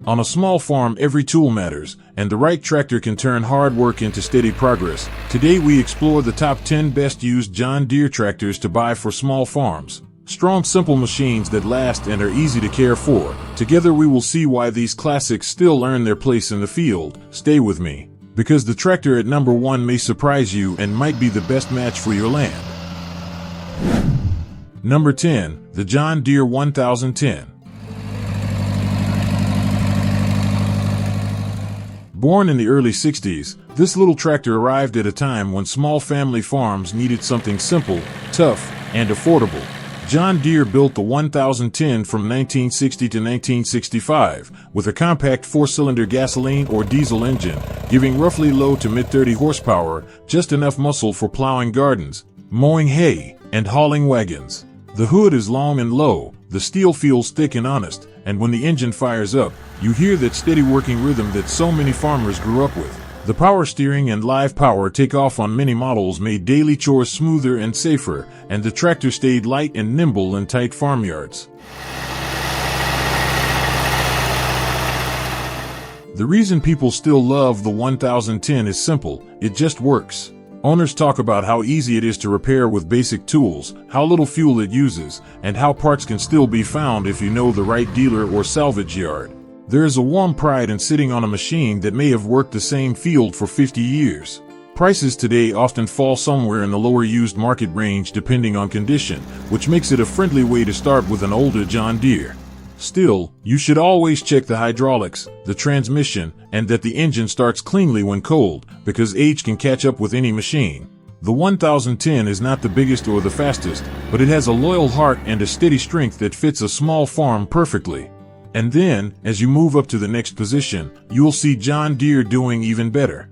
On a small farm, every tool matters, and the right tractor can turn hard work into steady progress. Today we explore the top 10 best used John Deere tractors to buy for small farms. Strong, simple machines that last and are easy to care for. Together we will see why these classics still earn their place in the field. Stay with me, because the tractor at number 1 may surprise you and might be the best match for your land. Number 10. The John Deere 1010. Born in the early 60s, this little tractor arrived at a time when small family farms needed something simple, tough, and affordable. John Deere built the 1010 from 1960 to 1965 with a compact 4-cylinder gasoline or diesel engine, giving roughly low to mid-30 horsepower, just enough muscle for plowing gardens, mowing hay, and hauling wagons. The hood is long and low, the steel feels thick and honest, and when the engine fires up, you hear that steady working rhythm that so many farmers grew up with. The power steering and live power takeoff on many models made daily chores smoother and safer, and the tractor stayed light and nimble in tight farmyards. The reason people still love the 1010 is simple: it just works. Owners talk about how easy it is to repair with basic tools, how little fuel it uses, and how parts can still be found if you know the right dealer or salvage yard. There is a warm pride in sitting on a machine that may have worked the same field for 50 years. Prices today often fall somewhere in the lower used market range depending on condition, which makes it a friendly way to start with an older John Deere. Still, you should always check the hydraulics, the transmission, and that the engine starts cleanly when cold, because age can catch up with any machine. The 1010 is not the biggest or the fastest, but it has a loyal heart and a steady strength that fits a small farm perfectly. And then, as you move up to the next position, you'll see John Deere doing even better.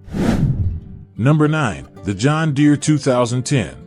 Number 9. The John Deere 2010.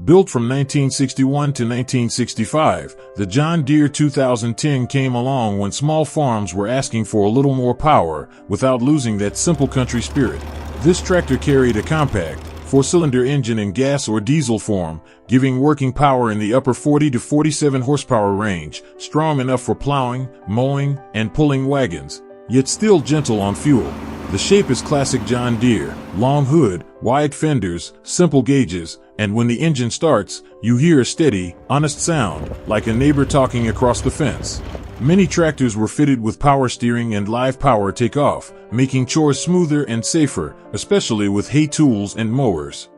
Built from 1961 to 1965, the John Deere 2010 came along when small farms were asking for a little more power without losing that simple country spirit. This tractor carried a compact, 4-cylinder engine in gas or diesel form, giving working power in the upper 40 to 47 horsepower range, strong enough for plowing, mowing, and pulling wagons, yet still gentle on fuel. The shape is classic John Deere: long hood, wide fenders, simple gauges, and when the engine starts, you hear a steady, honest sound, like a neighbor talking across the fence. Many tractors were fitted with power steering and live power takeoff, making chores smoother and safer, especially with hay tools and mowers.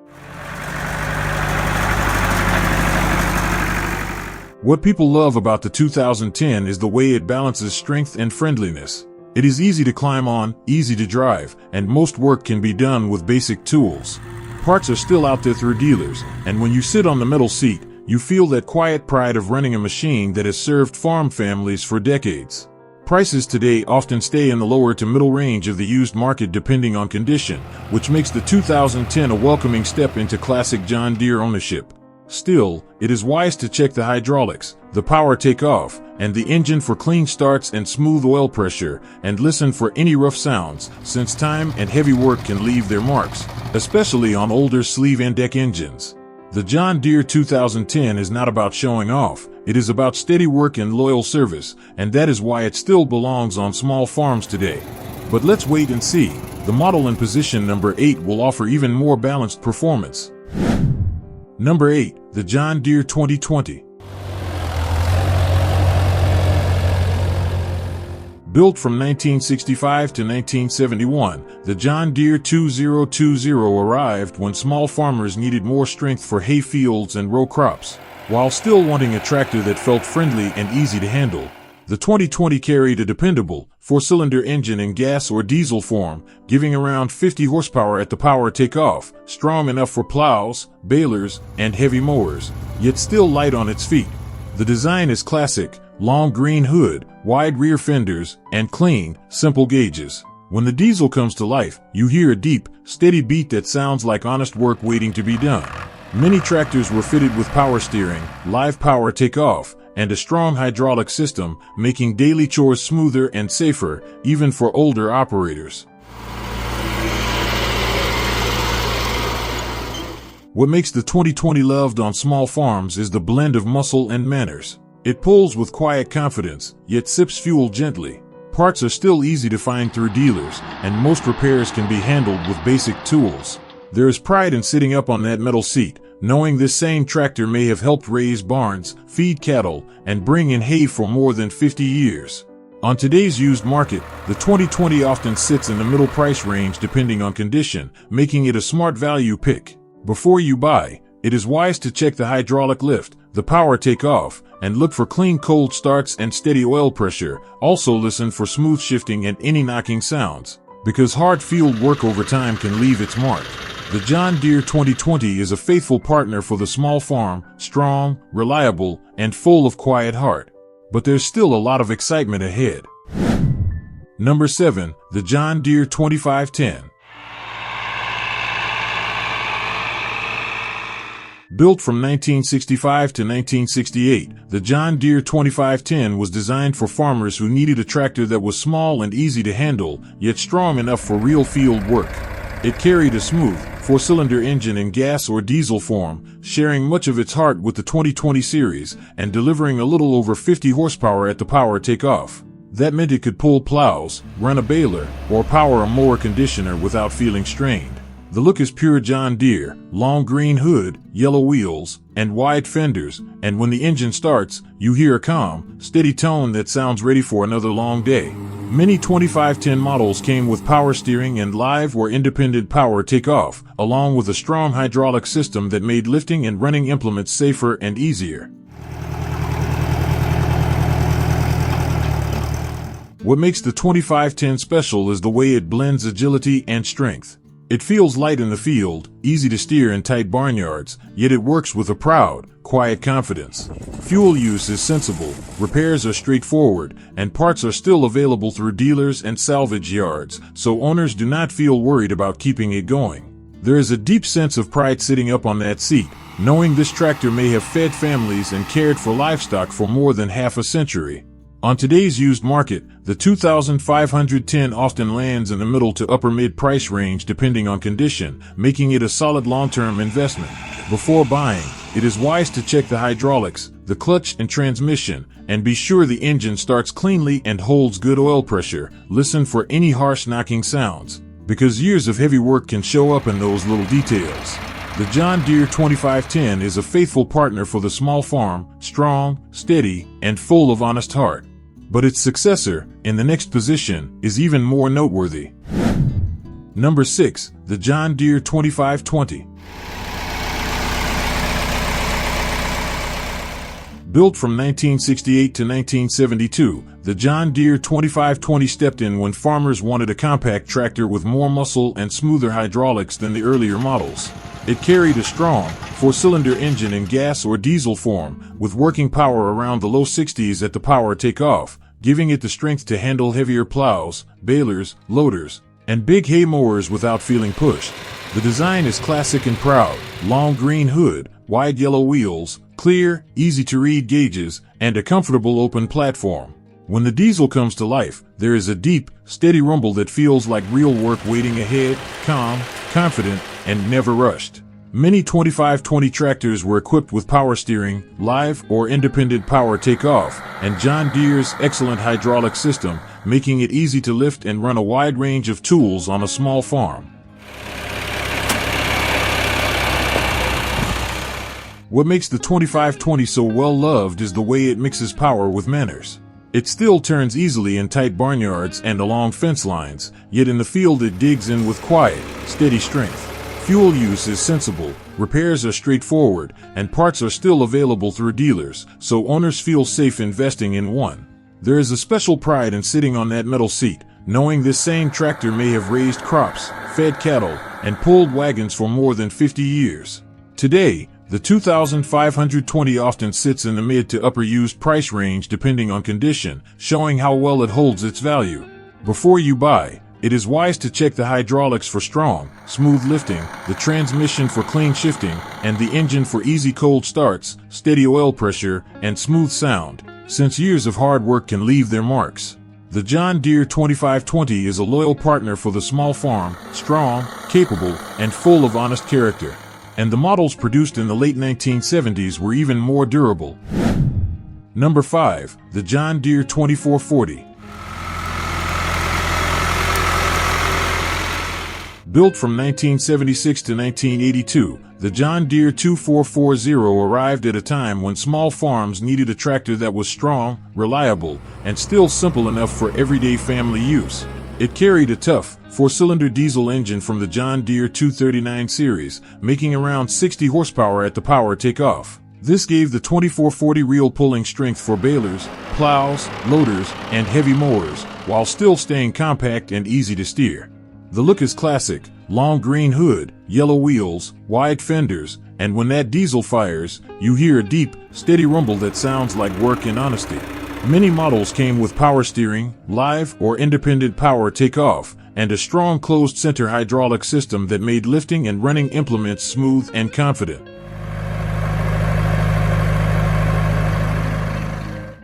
What people love about the 2010 is the way it balances strength and friendliness. It is easy to climb on, easy to drive, and most work can be done with basic tools. Parts are still out there through dealers, and when you sit on the middle seat, you feel that quiet pride of running a machine that has served farm families for decades. Prices today often stay in the lower to middle range of the used market depending on condition, which makes the 2010 a welcoming step into classic John Deere ownership. Still, it is wise to check the hydraulics, the power takeoff, and the engine for clean starts and smooth oil pressure, and listen for any rough sounds, since time and heavy work can leave their marks, especially on older sleeve and deck engines. The John Deere 2010 is not about showing off, it is about steady work and loyal service, and that is why it still belongs on small farms today. But let's wait and see. The model in position number 8 will offer even more balanced performance. Number 8. The John Deere 2020. Built from 1965 to 1971, the John Deere 2020 arrived when small farmers needed more strength for hay fields and row crops, while still wanting a tractor that felt friendly and easy to handle. The 2020 carried a dependable, 4-cylinder engine in gas or diesel form, giving around 50 horsepower at the power takeoff, strong enough for plows, balers, and heavy mowers, yet still light on its feet. The design is classic: long green hood, wide rear fenders, and clean, simple gauges. When the diesel comes to life, you hear a deep, steady beat that sounds like honest work waiting to be done. Many tractors were fitted with power steering, live power takeoff, and a strong hydraulic system, making daily chores smoother and safer, even for older operators. What makes the 2020 loved on small farms is the blend of muscle and manners. It pulls with quiet confidence, yet sips fuel gently. Parts are still easy to find through dealers, and most repairs can be handled with basic tools. There is pride in sitting up on that metal seat, knowing this same tractor may have helped raise barns, feed cattle, and bring in hay for more than 50 years. On today's used market, the 2020 often sits in the middle price range depending on condition, making it a smart value pick. Before you buy, it is wise to check the hydraulic lift, the power takeoff, and look for clean cold starts and steady oil pressure. Also listen for smooth shifting and any knocking sounds, because hard field work over time can leave its mark. The John Deere 2020 is a faithful partner for the small farm, strong, reliable, and full of quiet heart. But there's still a lot of excitement ahead. Number 7, the John Deere 2510. Built from 1965 to 1968, the John Deere 2510 was designed for farmers who needed a tractor that was small and easy to handle, yet strong enough for real field work. It carried a smooth, four-cylinder engine in gas or diesel form, sharing much of its heart with the 2020 series, and delivering a little over 50 horsepower at the power takeoff. That meant it could pull plows, run a baler, or power a mower conditioner without feeling strained. The look is pure John Deere, long green hood, yellow wheels, and wide fenders, and when the engine starts, you hear a calm, steady tone that sounds ready for another long day. Many 2510 models came with power steering and live or independent power takeoff, along with a strong hydraulic system that made lifting and running implements safer and easier. What makes the 2510 special is the way it blends agility and strength. It feels light in the field, easy to steer in tight barnyards, yet it works with a proud, quiet confidence. Fuel use is sensible, repairs are straightforward, and parts are still available through dealers and salvage yards, so owners do not feel worried about keeping it going. There is a deep sense of pride sitting up on that seat, knowing this tractor may have fed families and cared for livestock for more than half a century. On today's used market, the 2510 often lands in the middle to upper mid-price range depending on condition, making it a solid long-term investment. Before buying, it is wise to check the hydraulics, the clutch and transmission, and be sure the engine starts cleanly and holds good oil pressure. Listen for any harsh knocking sounds, because years of heavy work can show up in those little details. The John Deere 2510 is a faithful partner for the small farm, strong, steady, and full of honest heart. But its successor, in the next position, is even more noteworthy. Number 6, the John Deere 2520. Built from 1968 to 1972, the John Deere 2520 stepped in when farmers wanted a compact tractor with more muscle and smoother hydraulics than the earlier models. It carried a strong, four-cylinder engine in gas or diesel form, with working power around the low 60s at the power takeoff, giving it the strength to handle heavier plows, balers, loaders, and big hay mowers without feeling pushed. The design is classic and proud: long green hood, wide yellow wheels, clear, easy-to-read gauges, and a comfortable open platform. When the diesel comes to life, there is a deep, steady rumble that feels like real work waiting ahead, calm, confident, and never rushed. Many 2520 tractors were equipped with power steering, live or independent power takeoff, and John Deere's excellent hydraulic system, making it easy to lift and run a wide range of tools on a small farm. What makes the 2520 so well loved is the way it mixes power with manners. It still turns easily in tight barnyards and along fence lines, yet in the field it digs in with quiet, steady strength. Fuel use is sensible, repairs are straightforward, and parts are still available through dealers, so owners feel safe investing in one. There is a special pride in sitting on that metal seat, knowing this same tractor may have raised crops, fed cattle, and pulled wagons for more than 50 years. Today, the 2520 often sits in the mid to upper used price range depending on condition, showing how well it holds its value. Before you buy, it is wise to check the hydraulics for strong, smooth lifting, the transmission for clean shifting, and the engine for easy cold starts, steady oil pressure, and smooth sound, since years of hard work can leave their marks. The John Deere 2520 is a loyal partner for the small farm, strong, capable, and full of honest character. And the models produced in the late 1970s were even more durable. Number 5. The John Deere 2440. Built from 1976 to 1982, the John Deere 2440 arrived at a time when small farms needed a tractor that was strong, reliable, and still simple enough for everyday family use. It carried a tough, 4-cylinder diesel engine from the John Deere 239 series, making around 60 horsepower at the power takeoff. This gave the 2440 real pulling strength for balers, plows, loaders, and heavy mowers, while still staying compact and easy to steer. The look is classic: long green hood, yellow wheels, wide fenders, and when that diesel fires, you hear a deep, steady rumble that sounds like work and honesty. Many models came with power steering, live or independent power takeoff, and a strong closed center hydraulic system that made lifting and running implements smooth and confident.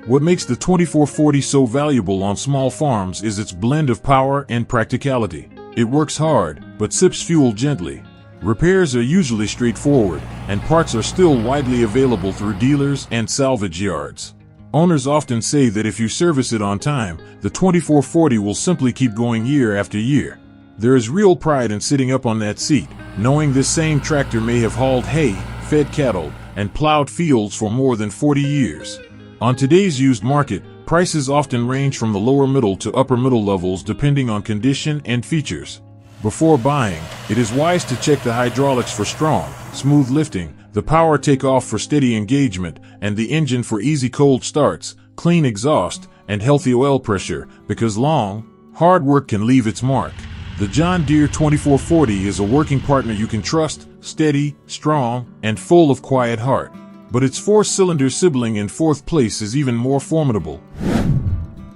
What makes the 2440 so valuable on small farms is its blend of power and practicality. It works hard, but sips fuel gently. Repairs are usually straightforward, and parts are still widely available through dealers and salvage yards. Owners often say that if you service it on time, the 2440 will simply keep going year after year. There is real pride in sitting up on that seat, knowing this same tractor may have hauled hay, fed cattle, and plowed fields for more than 40 years. On today's used market, prices often range from the lower middle to upper middle levels depending on condition and features. Before buying, it is wise to check the hydraulics for strong, smooth lifting, the power takeoff for steady engagement, and the engine for easy cold starts, clean exhaust, and healthy oil pressure, because long, hard work can leave its mark. The John Deere 2440 is a working partner you can trust, steady, strong, and full of quiet heart. But its 4-cylinder sibling in 4th place is even more formidable.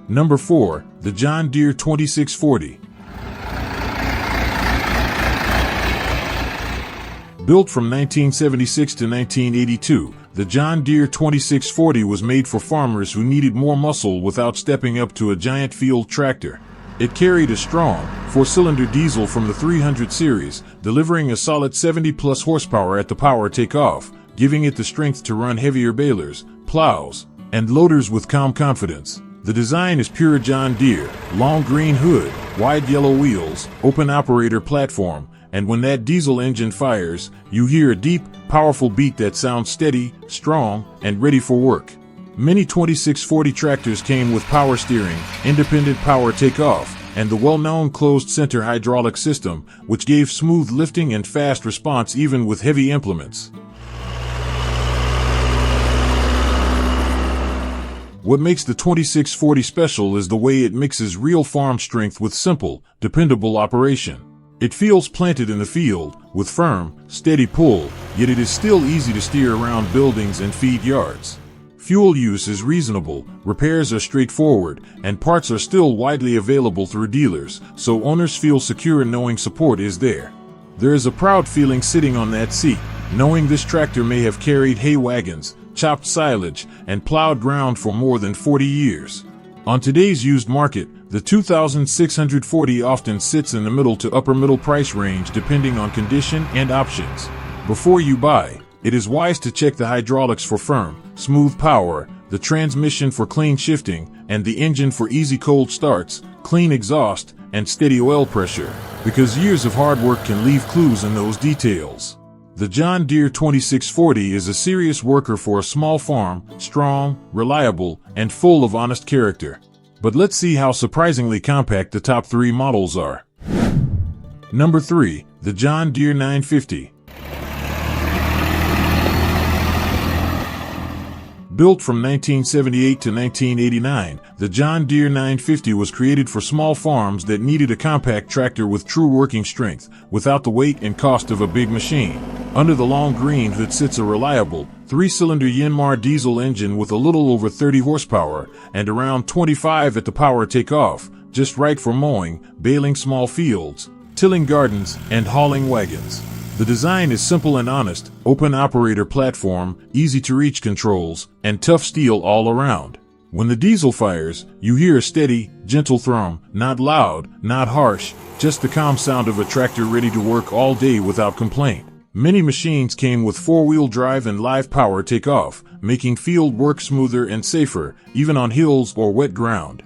Number 4. The John Deere 2640. Built from 1976 to 1982, the John Deere 2640 was made for farmers who needed more muscle without stepping up to a giant field tractor. It carried a strong, 4-cylinder diesel from the 300 series, delivering a solid 70-plus horsepower at the power takeoff, giving it the strength to run heavier balers, plows, and loaders with calm confidence. The design is pure John Deere: long green hood, wide yellow wheels, open operator platform, and when that diesel engine fires, you hear a deep, powerful beat that sounds steady, strong, and ready for work. Many 2640 tractors came with power steering, independent power takeoff, and the well-known closed center hydraulic system, which gave smooth lifting and fast response even with heavy implements. What makes the 2640 special is the way it mixes real farm strength with simple, dependable operation. It feels planted in the field, with firm, steady pull, yet it is still easy to steer around buildings and feed yards. Fuel use is reasonable, repairs are straightforward, and parts are still widely available through dealers, so owners feel secure knowing support is there. There is a proud feeling sitting on that seat, knowing this tractor may have carried hay wagons, chopped silage, and plowed ground for more than 40 years. On today's used market, the 2640 often sits in the middle to upper middle price range depending on condition and options. Before you buy, it is wise to check the hydraulics for firm, smooth power, the transmission for clean shifting, and the engine for easy cold starts, clean exhaust, and steady oil pressure, because years of hard work can leave clues in those details. The John Deere 2640 is a serious worker for a small farm, strong, reliable, and full of honest character. But let's see how surprisingly compact the top 3 models are. Number 3. The John Deere 950. Built from 1978 to 1989, the John Deere 950 was created for small farms that needed a compact tractor with true working strength, without the weight and cost of a big machine. Under the long green hood sits a reliable, 3-cylinder Yanmar diesel engine with a little over 30 horsepower, and around 25 at the power takeoff, just right for mowing, baling small fields, tilling gardens, and hauling wagons. The design is simple and honest: open operator platform, easy to reach controls, and tough steel all around. When the diesel fires, you hear a steady, gentle thrum, not loud, not harsh, just the calm sound of a tractor ready to work all day without complaint. Many machines came with four-wheel drive and live power take-off, making field work smoother and safer, even on hills or wet ground.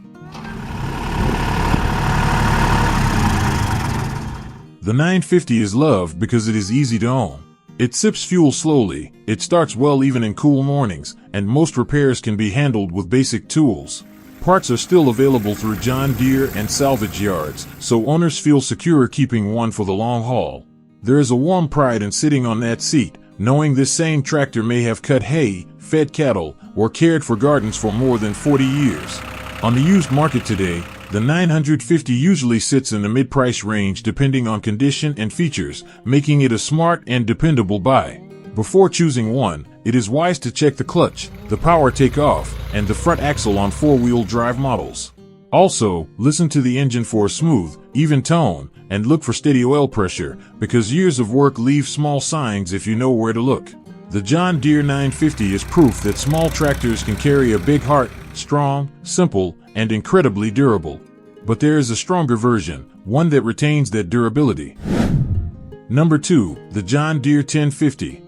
The 950 is loved because it is easy to own. It sips fuel slowly, it starts well even in cool mornings, and most repairs can be handled with basic tools. Parts are still available through John Deere and salvage yards, so owners feel secure keeping one for the long haul. There is a warm pride in sitting on that seat, knowing this same tractor may have cut hay, fed cattle, or cared for gardens for more than 40 years. On the used market today, the 950 usually sits in the mid-price range depending on condition and features, making it a smart and dependable buy. Before choosing one, it is wise to check the clutch, the power take-off, and the front axle on four-wheel drive models. Also, listen to the engine for a smooth, even tone, and look for steady oil pressure, because years of work leave small signs if you know where to look. The John Deere 950 is proof that small tractors can carry a big heart, strong, simple, and incredibly durable. But there is a stronger version, one that retains that durability. Number 2, the John Deere 1050.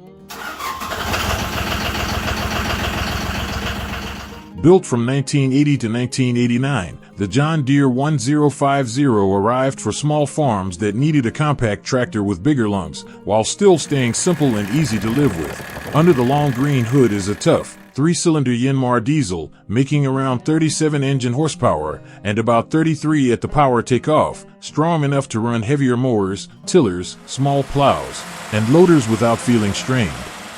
Built from 1980 to 1989, the John Deere 1050 arrived for small farms that needed a compact tractor with bigger lumps, while still staying simple and easy to live with. Under the long green hood is a tough, 3-cylinder Yanmar diesel, making around 37 engine horsepower, and about 33 at the power takeoff, strong enough to run heavier mowers, tillers, small plows, and loaders without feeling strained.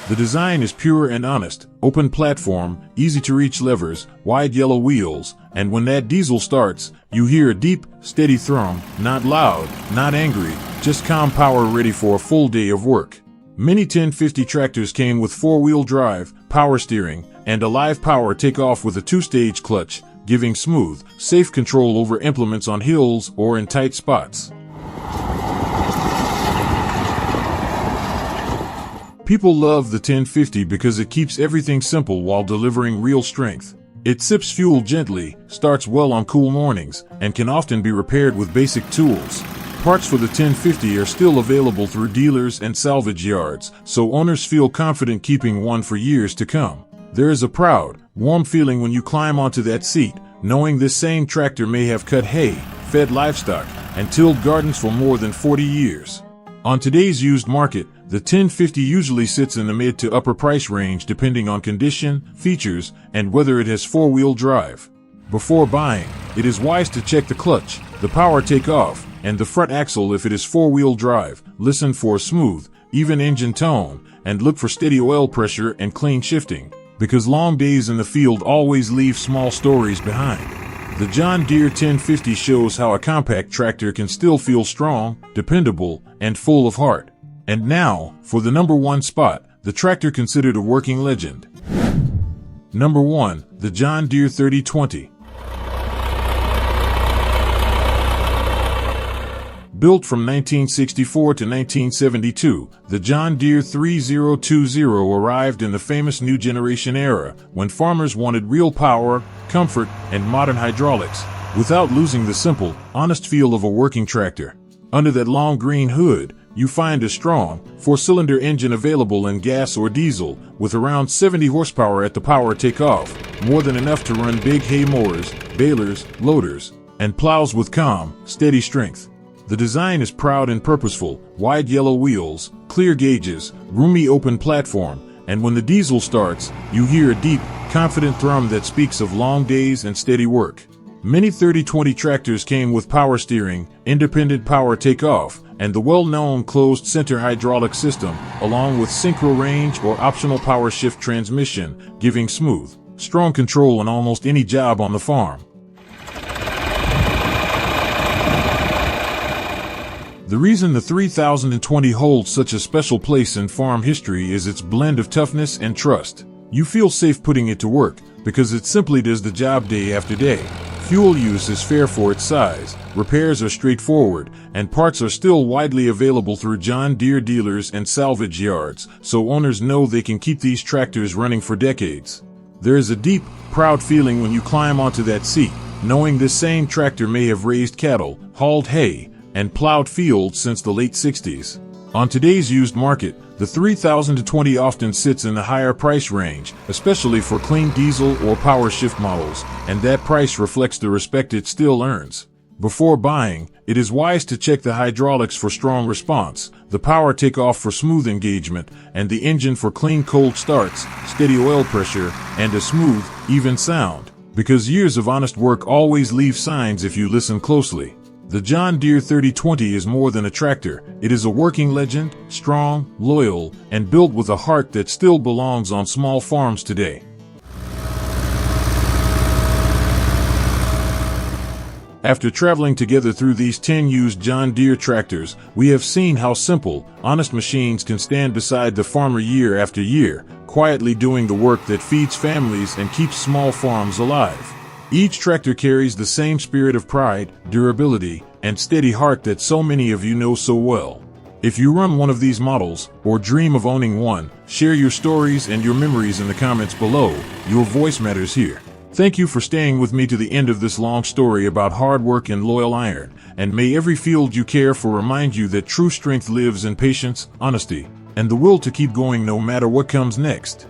The design is pure and honest, open platform, easy-to-reach levers, wide yellow wheels, and when that diesel starts, you hear a deep, steady thrum, not loud, not angry, just calm power ready for a full day of work. Many 1050 tractors came with four-wheel drive, power steering, and a live power takeoff with a 2-stage clutch, giving smooth, safe control over implements on hills or in tight spots. People love the 1050 because it keeps everything simple while delivering real strength. It sips fuel gently, starts well on cool mornings, and can often be repaired with basic tools. Parts for the 1050 are still available through dealers and salvage yards, so owners feel confident keeping one for years to come. There is a proud, warm feeling when you climb onto that seat, knowing this same tractor may have cut hay, fed livestock, and tilled gardens for more than 40 years. On today's used market, the 1050 usually sits in the mid to upper price range depending on condition, features, and whether it has four-wheel drive. Before buying, it is wise to check the clutch, the power takeoff, and the front axle if it is four-wheel drive. Listen for a smooth, even engine tone, and look for steady oil pressure and clean shifting, because long days in the field always leave small stories behind. The John Deere 1050 shows how a compact tractor can still feel strong, dependable, and full of heart. And now, for the number 1 spot, the tractor considered a working legend. Number 1, the John Deere 3020. Built from 1964 to 1972, the John Deere 3020 arrived in the famous new generation era, when farmers wanted real power, comfort, and modern hydraulics, without losing the simple, honest feel of a working tractor. Under that long green hood, you find a strong, 4-cylinder engine available in gas or diesel, with around 70 horsepower at the power takeoff, more than enough to run big hay mowers, balers, loaders, and plows with calm, steady strength. The design is proud and purposeful, wide yellow wheels, clear gauges, roomy open platform, and when the diesel starts, you hear a deep, confident thrum that speaks of long days and steady work. Many 3020 tractors came with power steering, independent power takeoff, and the well-known closed center hydraulic system, along with synchro range or optional power shift transmission, giving smooth, strong control on almost any job on the farm. The reason the 3020 holds such a special place in farm history is its blend of toughness and trust. You feel safe putting it to work, because it simply does the job day after day. Fuel use is fair for its size, repairs are straightforward, and parts are still widely available through John Deere dealers and salvage yards, so owners know they can keep these tractors running for decades. There is a deep, proud feeling when you climb onto that seat, knowing this same tractor may have raised cattle, hauled hay, and plowed fields since the late 60s. On today's used market, the 3,000 to 20 often sits in the higher price range, especially for clean diesel or power shift models, and that price reflects the respect it still earns. Before buying, it is wise to check the hydraulics for strong response, the power takeoff for smooth engagement, and the engine for clean cold starts, steady oil pressure, and a smooth, even sound, because years of honest work always leave signs if you listen closely. The John Deere 3020 is more than a tractor. It is a working legend, strong, loyal, and built with a heart that still belongs on small farms today. After traveling together through these 10 used John Deere tractors, we have seen how simple, honest machines can stand beside the farmer year after year, quietly doing the work that feeds families and keeps small farms alive. Each tractor carries the same spirit of pride, durability, and steady heart that so many of you know so well. If you run one of these models, or dream of owning one, share your stories and your memories in the comments below. Your voice matters here. Thank you for staying with me to the end of this long story about hard work and loyal iron, and may every field you care for remind you that true strength lives in patience, honesty, and the will to keep going no matter what comes next.